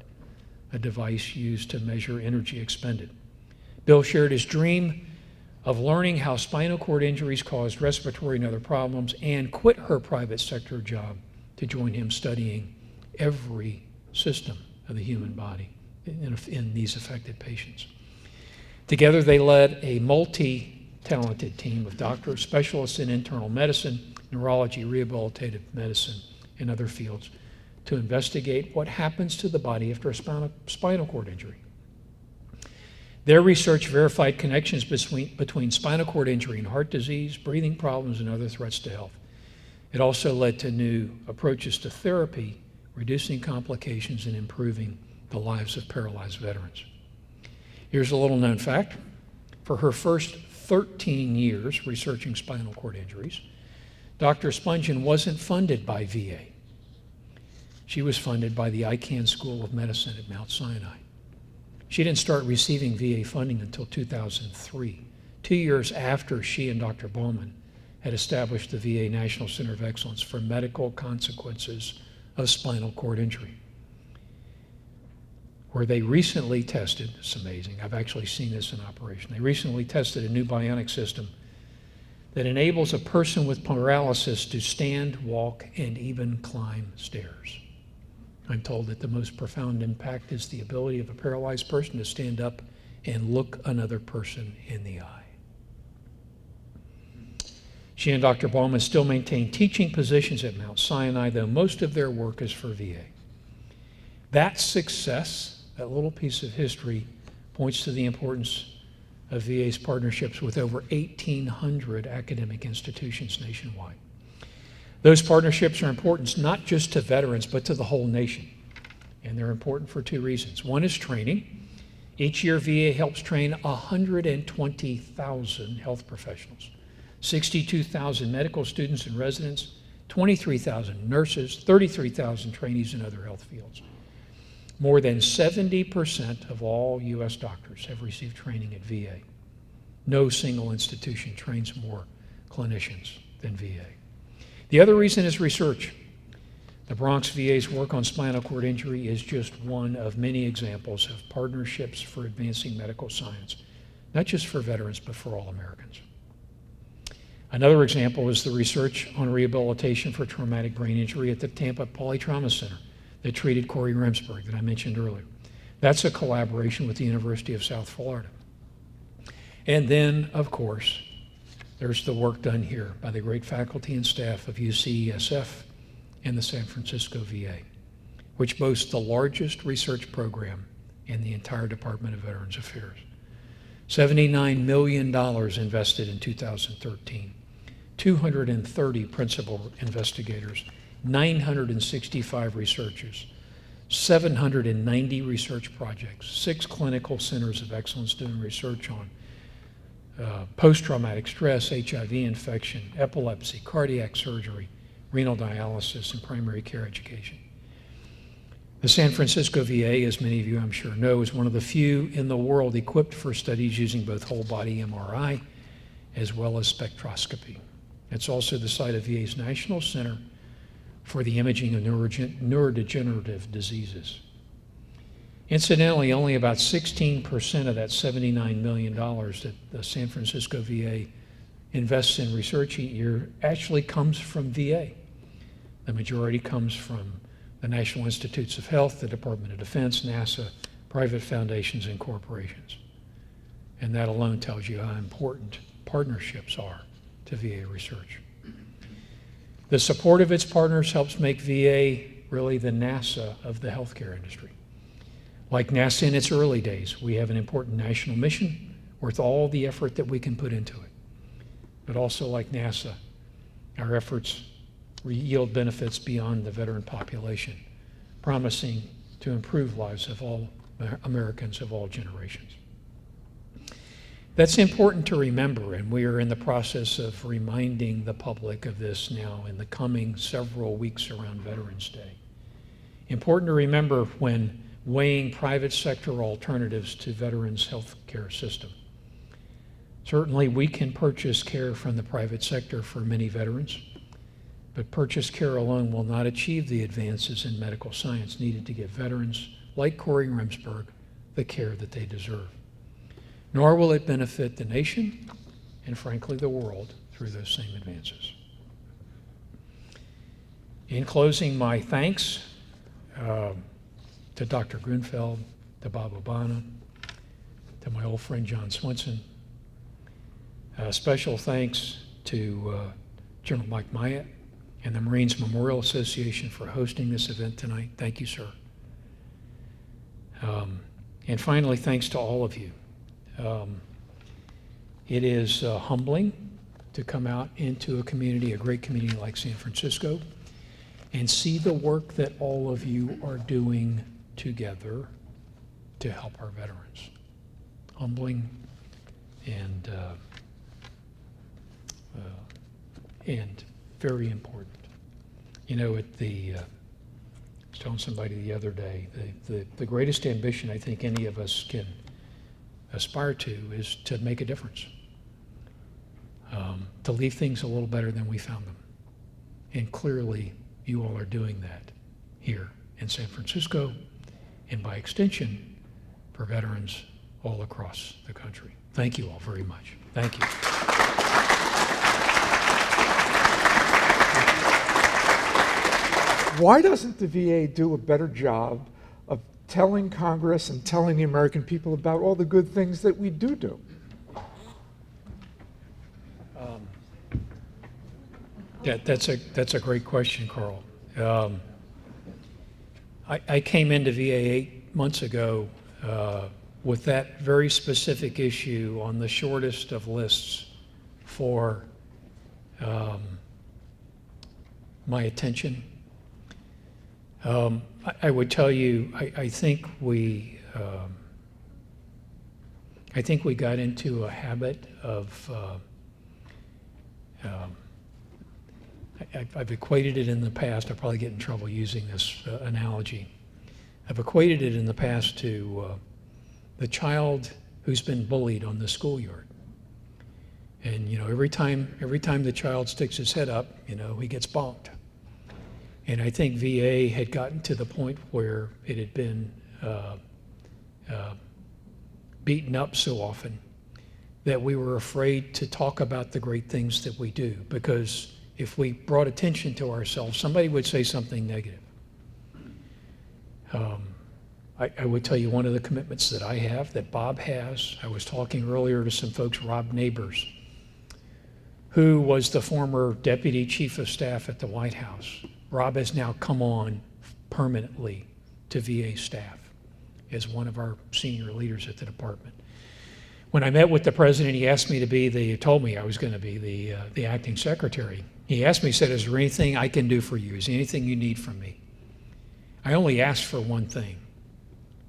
a device used to measure energy expended. Bill shared his dream of learning how spinal cord injuries caused respiratory and other problems, and quit her private sector job to join him studying every system of the human body in these affected patients. Together they led a multi-talented team of doctors, specialists in internal medicine, neurology, rehabilitative medicine, and other fields to investigate what happens to the body after a spinal cord injury. Their research verified connections between spinal cord injury and heart disease, breathing problems, and other threats to health. It also led to new approaches to therapy, reducing complications and improving the lives of paralyzed veterans. Here's a little known fact. For her first 13 years researching spinal cord injuries, Dr. Spungen wasn't funded by VA. She was funded by the Icahn School of Medicine at Mount Sinai. She didn't start receiving VA funding until 2003, 2 years after she and Dr. Baumann had established the VA National Center of Excellence for Medical Consequences of Spinal Cord Injury, where they recently tested, it's amazing, I've actually seen this in operation, they recently tested a new bionic system that enables a person with paralysis to stand, walk, and even climb stairs. I'm told that the most profound impact is the ability of a paralyzed person to stand up and look another person in the eye. She and Dr. Baumann still maintain teaching positions at Mount Sinai, though most of their work is for VA. That success, that little piece of history, points to the importance of VA's partnerships with over 1,800 academic institutions nationwide. Those partnerships are important not just to veterans, but to the whole nation. And they're important for two reasons. One is training. Each year, VA helps train 120,000 health professionals, 62,000 medical students and residents, 23,000 nurses, 33,000 trainees in other health fields. More than 70% of all U.S. doctors have received training at VA. No single institution trains more clinicians than VA. The other reason is research. The Bronx VA's work on spinal cord injury is just one of many examples of partnerships for advancing medical science, not just for veterans, but for all Americans. Another example is the research on rehabilitation for traumatic brain injury at the Tampa Polytrauma Center that treated Corey Remsburg that I mentioned earlier. That's a collaboration with the University of South Florida. And then, of course, there's the work done here by the great faculty and staff of UCESF and the San Francisco VA, which boasts the largest research program in the entire Department of Veterans Affairs. $79 million invested in 2013, 230 principal investigators, 965 researchers, 790 research projects, 6 clinical centers of excellence doing research on post-traumatic stress, HIV infection, epilepsy, cardiac surgery, renal dialysis, and primary care education. The San Francisco VA, as many of you I'm sure know, is one of the few in the world equipped for studies using both whole-body MRI as well as spectroscopy. It's also the site of VA's National Center for the Imaging of Neurodegenerative Diseases. Incidentally, only about 16% of that $79 million that the San Francisco VA invests in research each year actually comes from VA. The majority comes from the National Institutes of Health, the Department of Defense, NASA, private foundations, and corporations. And that alone tells you how important partnerships are to VA research. The support of its partners helps make VA really the NASA of the healthcare industry. Like NASA in its early days, we have an important national mission worth all the effort that we can put into it. But also like NASA, our efforts yield benefits beyond the veteran population, promising to improve lives of all Americans of all generations. That's important to remember, and we are in the process of reminding the public of this now in the coming several weeks around Veterans Day. Important to remember when weighing private sector alternatives to veterans' health care system. Certainly, we can purchase care from the private sector for many veterans, but purchased care alone will not achieve the advances in medical science needed to give veterans like Corey Remsburg the care that they deserve. Nor will it benefit the nation and frankly the world through those same advances. In closing, my thanks to Dr. Grunfeld, to Bob Obama, to my old friend John Swenson. Special thanks to General Mike Myatt and the Marines Memorial Association for hosting this event tonight. Thank you, sir. And finally, thanks to all of you. It is humbling to come out into a community, a great community like San Francisco, and see the work that all of you are doing together to help our veterans. Humbling and very important. You know, I was telling somebody the other day, the greatest ambition I think any of us can aspire to is to make a difference, to leave things a little better than we found them. And clearly, you all are doing that here in San Francisco, and by extension, for veterans all across the country. Thank you all very much. Thank you. Why doesn't the VA do a better job of telling Congress and telling the American people about all the good things that we do? Yeah, that's a great question, Carl. I came into VA 8 months ago with that very specific issue on the shortest of lists for my attention. I would tell you, I think we got into a habit of I've equated it in the past. I'll probably get in trouble using this analogy. I've equated it in the past to the child who's been bullied on the schoolyard. And you know, every time the child sticks his head up, you know, he gets bonked. And I think VA had gotten to the point where it had been beaten up so often that we were afraid to talk about the great things that we do, because if we brought attention to ourselves, somebody would say something negative. I would tell you one of the commitments that I have, that Bob has. I was talking earlier to some folks, Rob Neighbors, who was the former Deputy Chief of Staff at the White House. Rob has now come on permanently to VA staff as one of our senior leaders at the department. When I met with the president, he asked me to be told me I was going to be the acting secretary. He asked me, he said, is there anything I can do for you? Is there anything you need from me? I only asked for one thing.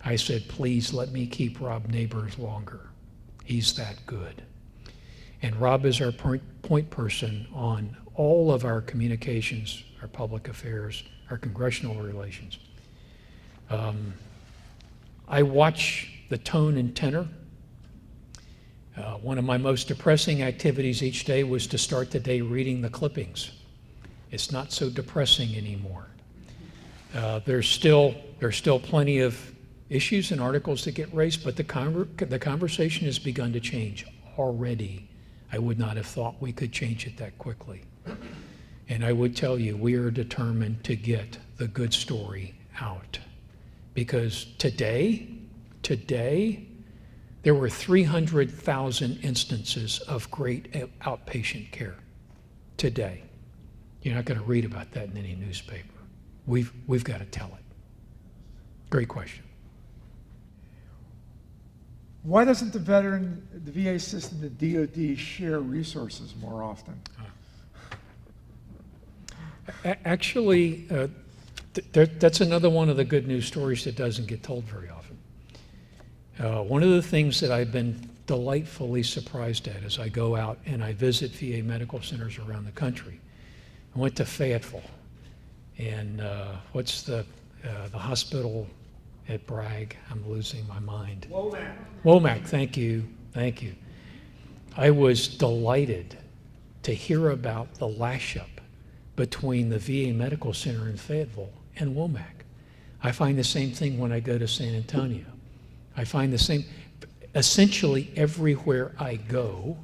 I said, please let me keep Rob Neighbors longer. He's that good. And Rob is our point person on all of our communications, our public affairs, our congressional relations. I watch the tone and tenor. One of my most depressing activities each day was to start the day reading the clippings. It's not so depressing anymore. There's still plenty of issues and articles that get raised, but the conversation has begun to change already. I would not have thought we could change it that quickly. And I would tell you, we are determined to get the good story out. Because today, there were 300,000 instances of great outpatient care. Today. You're not going to read about that in any newspaper. We've got to tell it. Great question. Why doesn't the VA system, the DoD, share resources more often? Actually, that's another one of the good news stories that doesn't get told very often. One of the things that I've been delightfully surprised at as I go out and I visit VA medical centers around the country. I went to Fayetteville, and what's the hospital at Bragg? I'm losing my mind. Womack, thank you. I was delighted to hear about the lash-up between the VA Medical Center in Fayetteville and Womack. I find the same thing when I go to San Antonio. I find the same, essentially everywhere I go,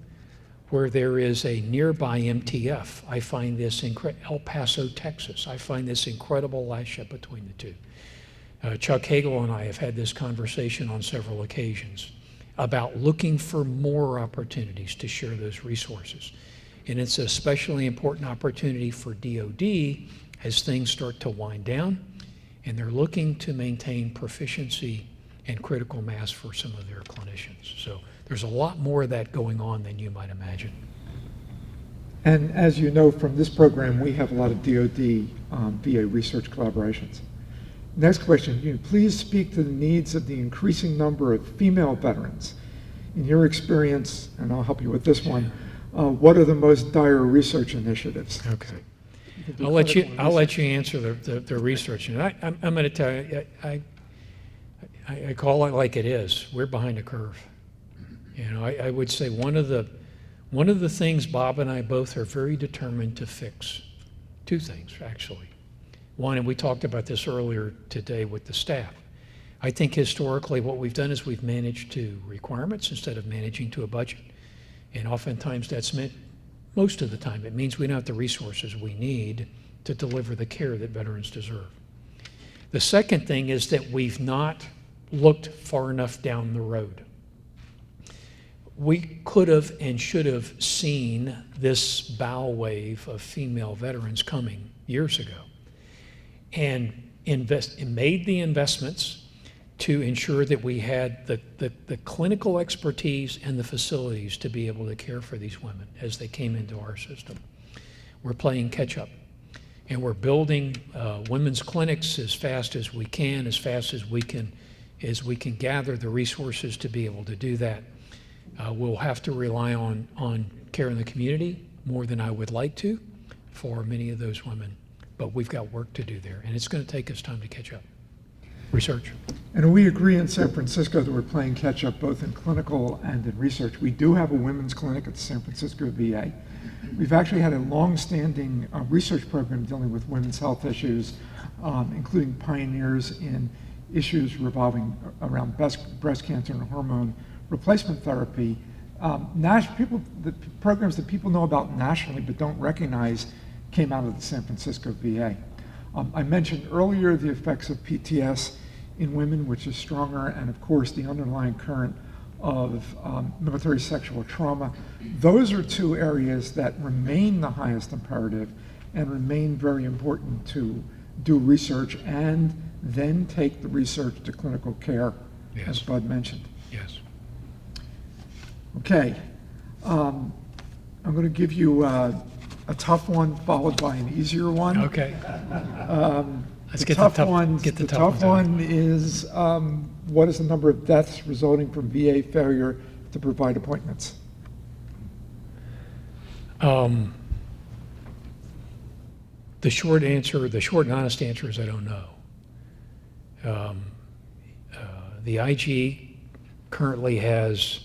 where there is a nearby MTF. I find this in El Paso, Texas. I find this incredible allyship between the two. Chuck Hagel and I have had this conversation on several occasions about looking for more opportunities to share those resources. And it's an especially important opportunity for DoD as things start to wind down, and they're looking to maintain proficiency and critical mass for some of their clinicians. So there's a lot more of that going on than you might imagine. And as you know from this program, we have a lot of DoD VA research collaborations. Next question, you please speak to the needs of the increasing number of female veterans. In your experience, and I'll help you with this one, what are the most dire research initiatives? Okay. I'll let you answer the research. And I'm going to tell you, I call it like it is. We're behind the curve. You know, I would say one of the things Bob and I both are very determined to fix. Two things, actually. One, and we talked about this earlier today with the staff. I think historically what we've done is we've managed to requirements instead of managing to a budget. And oftentimes that's meant, most of the time, it means we don't have the resources we need to deliver the care that veterans deserve. The second thing is that we've not looked far enough down the road. We could have and should have seen this bow wave of female veterans coming years ago and made the investments to ensure that we had the clinical expertise and the facilities to be able to care for these women as they came into our system. We're playing catch up, and we're building women's clinics as fast as we can, as fast as we can gather the resources to be able to do that. We'll have to rely on care in the community more than I would like to for many of those women, but we've got work to do there, and it's going to take us time to catch up. Research. And we agree in San Francisco that we're playing catch up both in clinical and in research. We do have a women's clinic at the San Francisco VA. We've actually had a long-standing research program dealing with women's health issues, including pioneers in issues revolving around breast cancer and hormone replacement therapy. The programs that people know about nationally but don't recognize came out of the San Francisco VA. I mentioned earlier the effects of PTS in women, which is stronger, and of course the underlying current of military sexual trauma. Those are two areas that remain the highest imperative and remain very important to do research and then take the research to clinical care, Yes. as Bud mentioned. Yes. Okay, I'm going to give you a tough one followed by an easier one. Okay. Let's The get tough the tough ones. get the The tough tough ones out. one is what is the number of deaths resulting from VA failure to provide appointments? The short and honest answer is I don't know. The IG currently has,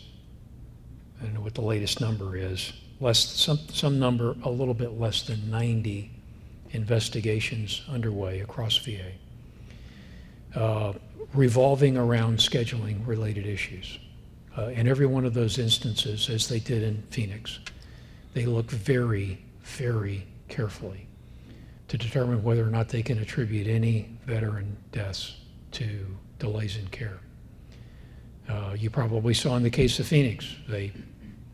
I don't know what the latest number is, some number a little bit less than 90 investigations underway across VA, revolving around scheduling related issues. In every one of those instances, as they did in Phoenix, they look very, very carefully to determine whether or not they can attribute any veteran deaths to delays in care. You probably saw in the case of Phoenix, they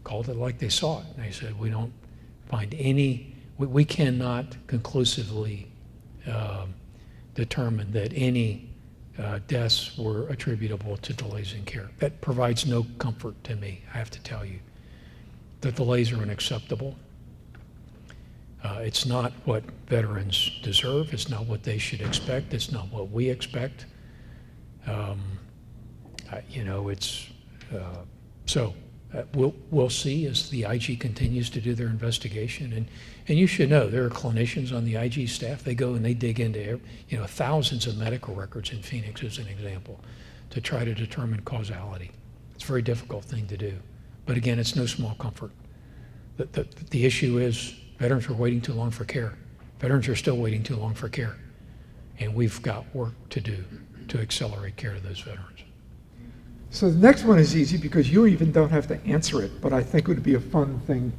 called it like they saw it. They said, we don't find any, we cannot conclusively determine that any deaths were attributable to delays in care. That provides no comfort to me, I have to tell you. The delays are unacceptable. It's not what veterans deserve. It's not what they should expect. It's not what we expect. We'll see as the IG continues to do their investigation. And you should know there are clinicians on the IG staff. They go and they dig into thousands of medical records in Phoenix, as an example, to try to determine causality. It's a very difficult thing to do. But again, it's no small comfort. The issue is veterans are waiting too long for care. Veterans are still waiting too long for care. And we've got work to do to accelerate care to those veterans. So the next one is easy because you even don't have to answer it, but I think it would be a fun thing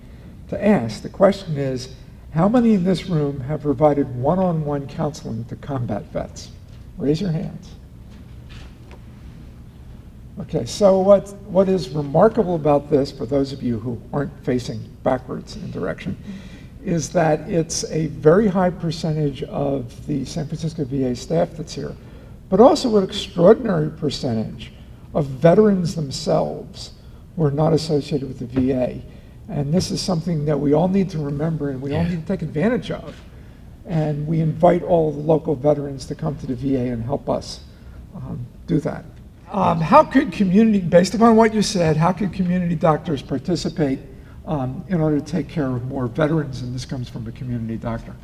to ask. The question is, how many in this room have provided one-on-one counseling to combat vets? Raise your hands. Okay, so what is remarkable about this, for those of you who aren't facing backwards in direction, is that it's a very high percentage of the San Francisco VA staff that's here, but also an extraordinary percentage of veterans themselves who are not associated with the VA. And this is something that we all need to remember and we all need to take advantage of. And we invite all of the local veterans to come to the VA and help us do that. How could community, based upon what you said, how could community doctors participate in order to take care of more veterans? And this comes from a community doctor.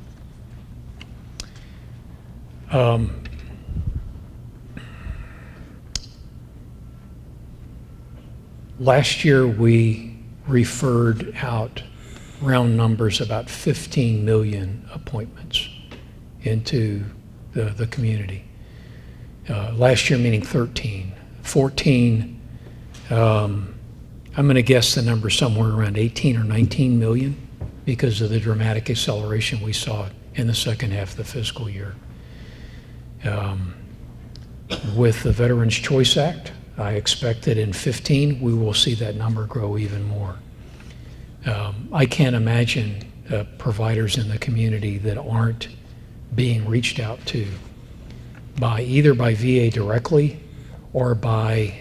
Last year, we referred out round numbers about 15 million appointments into the community. Last year meaning 13. 14, I'm going to guess the number somewhere around 18 or 19 million because of the dramatic acceleration we saw in the second half of the fiscal year. With the Veterans Choice Act, I expect that in 15 we will see that number grow even more. I can't imagine providers in the community that aren't being reached out to either by VA directly or by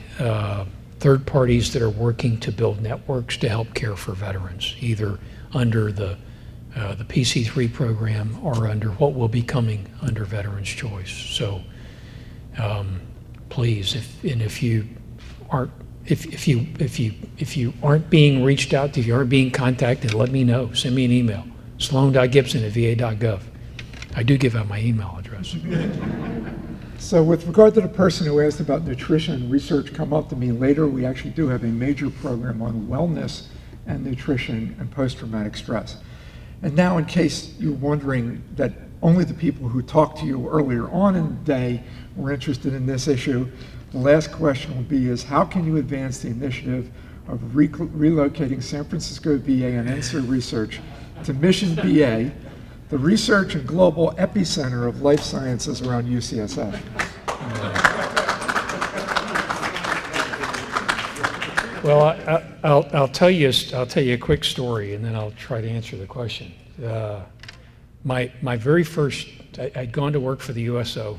third parties that are working to build networks to help care for veterans, either under the PC3 program or under what will be coming under Veterans Choice. So please, if you aren't being reached out to, if you aren't being contacted, let me know. Send me an email, sloan.gibson@va.gov. I do give out my email address. So with regard to the person who asked about nutrition, research come up to me later. We actually do have a major program on wellness and nutrition and post-traumatic stress. And now, in case you're wondering that only the people who talked to you earlier on in the day were interested in this issue, the last question will be is how can you advance the initiative of relocating San Francisco VA and NCIRE research to Mission VA, the research and global epicenter of life sciences around UCSF? Well, I'll tell you a quick story, and then I'll try to answer the question. My very first, I'd gone to work for the USO.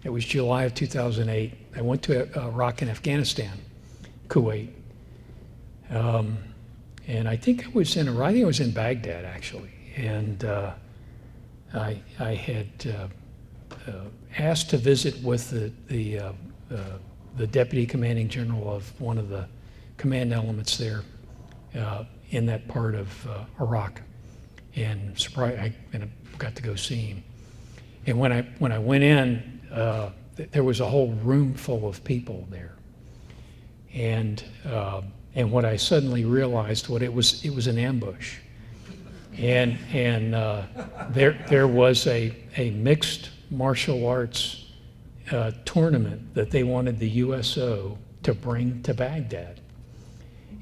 It was July of 2008. I went to Iraq and Afghanistan, Kuwait, and I think I was in Baghdad actually, and I had asked to visit with the deputy commanding general of one of the command elements there in that part of Iraq, and I got to go see him. And when I went in, there was a whole room full of people there, and what I suddenly realized, it was an ambush, and there was a mixed martial arts tournament that they wanted the USO to bring to Baghdad.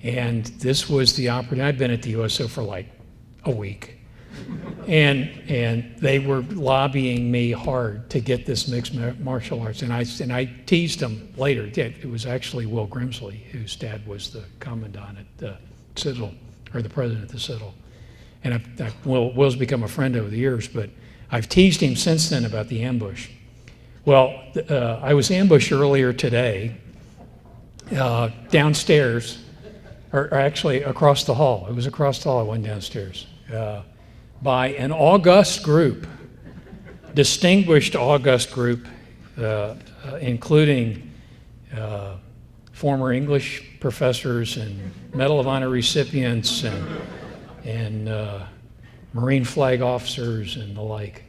And this was the opportunity. I'd been at the USO for like a week, and they were lobbying me hard to get this mixed martial arts. And I teased them later. It was actually Will Grimsley, whose dad was the commandant at the Citadel, or the president at the Citadel. And Will's become a friend over the years, but I've teased him since then about the ambush. Well, I was ambushed earlier today downstairs, or actually across the hall. It was across the hall. I went downstairs by an august group, distinguished august group, including former English professors and Medal of Honor recipients and Marine flag officers and the like.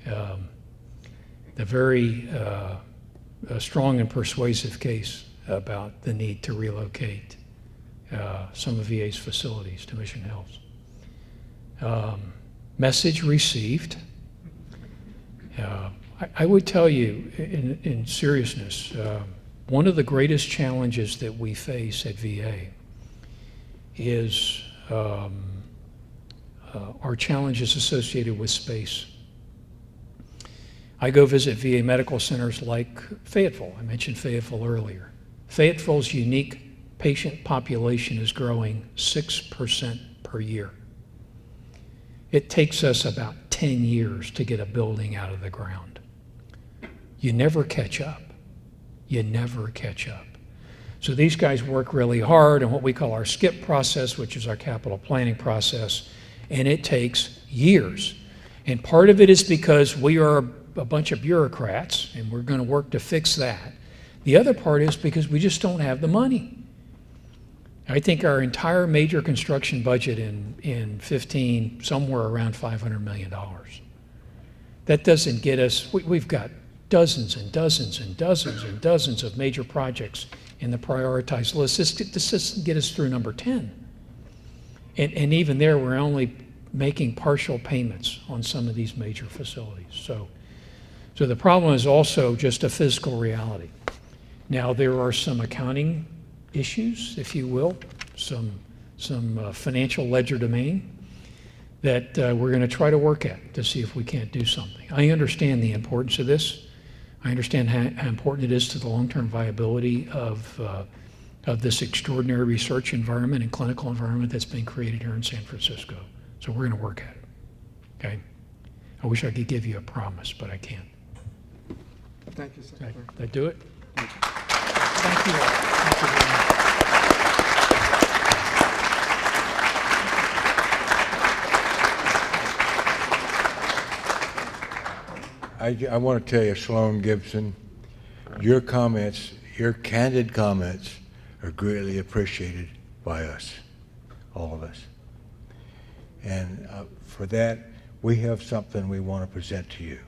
A very strong and persuasive case about the need to relocate some of VA's facilities to Mission Hills. Message received. I would tell you in seriousness, one of the greatest challenges that we face at VA is our challenges associated with space. I go visit VA medical centers like Fayetteville. I mentioned Fayetteville earlier. Fayetteville's unique patient population is growing 6% per year. It takes us about 10 years to get a building out of the ground. You never catch up. You never catch up. So these guys work really hard on what we call our SCIP process, which is our capital planning process, and it takes years. And part of it is because we are a bunch of bureaucrats, and we're going to work to fix that. The other part is because we just don't have the money. I think our entire major construction budget in 15, somewhere around $500 million. That doesn't get us, we've got dozens and dozens and dozens and dozens of major projects in the prioritized list. This doesn't get us through number 10. And even there, we're only making partial payments on some of these major facilities. So the problem is also just a physical reality. Now, there are some accounting issues, if you will, some financial legerdemain that we're going to try to work at to see if we can't do something. I understand the importance of this. I understand how important it is to the long-term viability of this extraordinary research environment and clinical environment that's been created here in San Francisco. So we're going to work at it, okay? I wish I could give you a promise, but I can't. Thank you, Secretary. Did I do it? Thank you all. Thank you very much. I want to tell you, Sloan Gibson, your comments, your candid comments are greatly appreciated by us, all of us. And for that, we have something we want to present to you.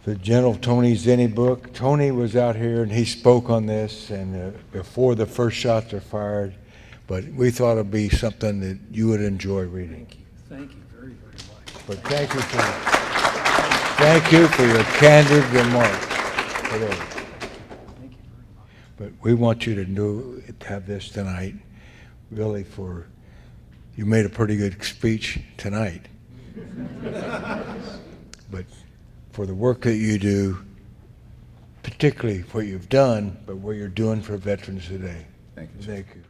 The General Tony Zinni book. Tony was out here and he spoke on this and before the first shots are fired, but we thought it'd be something that you would enjoy reading. Thank you very, very much. But thank you for your candid remarks today. Thank you. But we want you to have this tonight, really you made a pretty good speech tonight. But for the work that you do, particularly what you've done, but what you're doing for veterans today. Thank you. Thank you.